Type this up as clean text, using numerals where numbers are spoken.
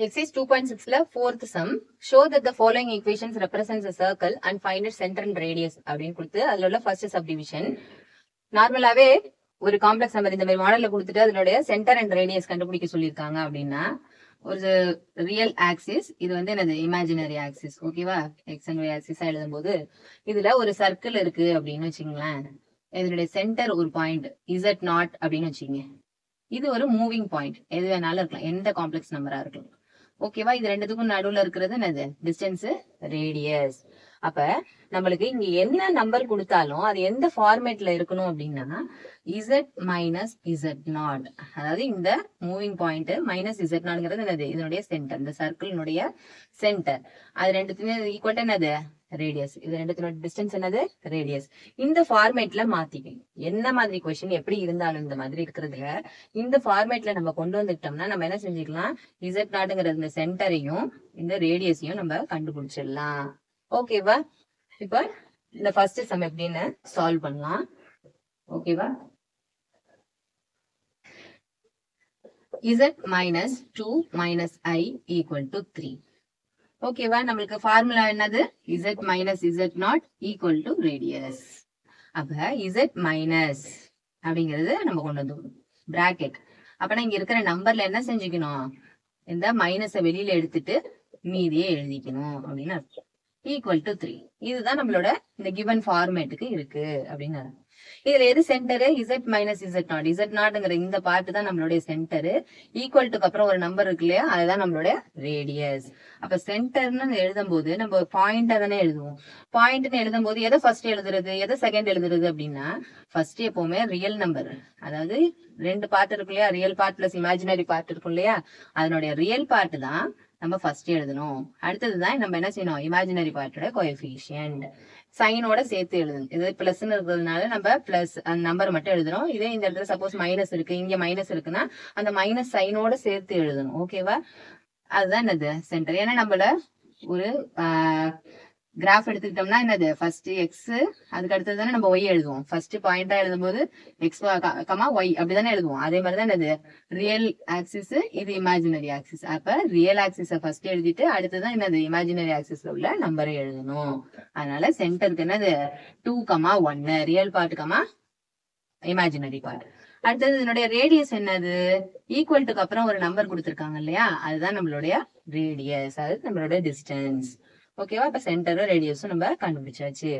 Exercise 2.6 ல fourth sum show that the following equations represents a circle and find its center and radius அப்படின்னு கொடுத்து அதுல உள்ள first subdivision. நார்மலாவே ஒரு காம்ப்ளெக்ஸ் நம்பர் இந்த மாதிரி மாடல்ல கொடுத்துட்டு அதனுடைய சென்டர் அண்ட் ரேடியஸ் கண்டுபிடிக்க சொல்லியிருக்காங்க அப்படின்னா ஒரு ரியல் ஆக்சிஸ், இது வந்து என்னது இமேஜினரி ஆக்சிஸ். ஓகேவா? எக்ஸ் அண்ட் ஒய் ஆக்சிஸா எழுதும் போது இதுல ஒரு சர்க்கிள் இருக்கு அப்படின்னு வச்சுங்களேன். இதனுடைய சென்டர் ஒரு பாயிண்ட் Z0 அப்படின்னு வச்சுங்க. இது ஒரு மூவிங் பாயிண்ட், எது வேணாலும் இருக்கலாம், எந்த காம்ப்ளெக்ஸ் நம்பரா இருக்கலாம். ஓகேவா? இது ரெண்டுத்துக்கும் நடுவுல இருக்கிறது என்னது? Distance, radius. அப்ப நம்மளுக்கு இங்க என்ன நம்பர் கொடுத்தாலும் அது எந்த ஃபார்மேட்ல இருக்கணும் அப்படின்னா Z மைனஸ் Z0. அதாவது இந்த மூவிங் பாயிண்ட் மைனஸ் Z0ங்கிறது என்னது? இதனுடைய சென்டர், இந்த சர்க்கிளினுடைய சென்டர். அது ரெண்டுத்துமே ஈக்குவல் என்னது? ரேடியஸ். இது ரெண்டுத்தோட டிஸ்டன்ஸ் என்னது? ரேடியஸ். இந்த ஃபார்மேட்ல மாத்திக்கணும். என்ன மாதிரி கொஸ்டின் எப்படி இருந்தாலும் இந்த மாதிரி இருக்கிறதுல இந்த ஃபார்மேட்ல நம்ம கொண்டு வந்துட்டோம்னா நம்ம என்ன செஞ்சுக்கலாம்? Z0ங்கிற இந்த சென்டரையும் இந்த ரேடியஸையும் நம்ம கண்டுபிடிச்சிடலாம். ஓகேவா? இப்ப இந்த ஃபர்ஸ்ட் சம் எப்படின்னு சால்வ் பண்ணலாம். ஓகேவா? Z minus 2 minus I equal to 3. ஓகேவா? நம்மளுக்கு ஃபார்முலா என்னது? Z minus Z0 equal to radius. அப்ப Z minus அப்படிங்கிறது நம்ம கொண்டு வந்துடும் பிராக்கெட். அப்பனா இங்க இருக்கிற நம்பர்ல என்ன செஞ்சுக்கணும்? இந்த மைனஸை வெளியில எடுத்துட்டு மீதியே எழுதிக்கணும் அப்படின்னு அர்த்தம். Equal to 3. இதுதான் நம்மளோட இந்த கிவன் ஃபார்மேட்டுக்கு இருக்கு அப்படின்னு. இதுல எது சென்டரு? Z minus Z0. Z0ங்கிற இந்த பார்ட் தான் நம்மளுடைய சென்டரு. ஈக்குவல் டுக்கு அப்புறம் ஒரு நம்பர் இருக்கு இல்லையா, அதுதான் நம்மளுடைய ரேடியஸ். அப்ப சென்டர்னு எழுதும் போது நம்ம பாயிண்டா தானே எழுதுவோம். பாயிண்ட்னு எழுதும் போது எதை ஃபர்ஸ்ட் எழுதுறது, எதை செகண்ட் எழுதுறது அப்படின்னா ஃபர்ஸ்ட் எப்பவுமே ரியல் நம்பர், அதாவது ரெண்டு பார்ட் இருக்கும் இல்லையா, real part plus imaginary part இருக்கும் இல்லையா, அதனுடைய ரியல் பார்ட் தான் நம்ம ஃபர்ஸ்ட் எழுதணும். அடுத்ததுதான் நம்ம என்ன செய்யணும்? இமேஜினரி பார்ட்டோட கோஎஃபிஷியன்ட் சைனோட சேர்த்து எழுதணும். இது பிளஸ்ன்னு இருக்கிறதுனால நம்ம பிளஸ் அந்த நம்பர் மட்டும் எழுதுறோம். இதே இந்த இடத்துல சப்போஸ் மைனஸ் இருக்கு, இங்க மைனஸ் இருக்குன்னா அந்த மைனஸ் சைனோட சேர்த்து எழுதணும். ஓகேவா? அதுதான் என்னது? சென்டர். ஏன்னா நம்மள ஒரு கிராஃப் எடுத்துக்கிட்டோம்னா என்னது? ஃபர்ஸ்ட் எக்ஸ், அதுக்கு அடுத்தது தானே நம்ம ஒய் எழுதுவோம். ஃபர்ஸ்ட் பாயிண்டா எழுதும் போது எக்ஸ் கமா ஒய் அப்படிதானே எழுதுவோம். அதே மாதிரி தான் என்னது? ரியல் ஆக்சிஸ், இது இமேஜினரி ஆக்சிஸ். அப்ப ரியல் ஆக்சிஸ ஃபர்ஸ்ட் எழுதிட்டு அடுத்ததான் என்னது? இமேஜினரி ஆக்சிஸ்ல உள்ள நம்பரை எழுதணும். அதனால சென்டருக்கு என்னது? 2,1 real part comma imaginary part. அடுத்தது இதனுடைய ரேடியஸ் என்னது? ஈக்குவல் டுக்கு அப்புறம் ஒரு நம்பர் கொடுத்துருக்காங்க இல்லையா, அதுதான் நம்மளுடைய ரேடியஸ், அது நம்மளுடைய டிஸ்டன்ஸ். ஓகேவா? இப்ப சென்டரும் ரேடியஸும் நம்ம கண்டுபிடிச்சாச்சு.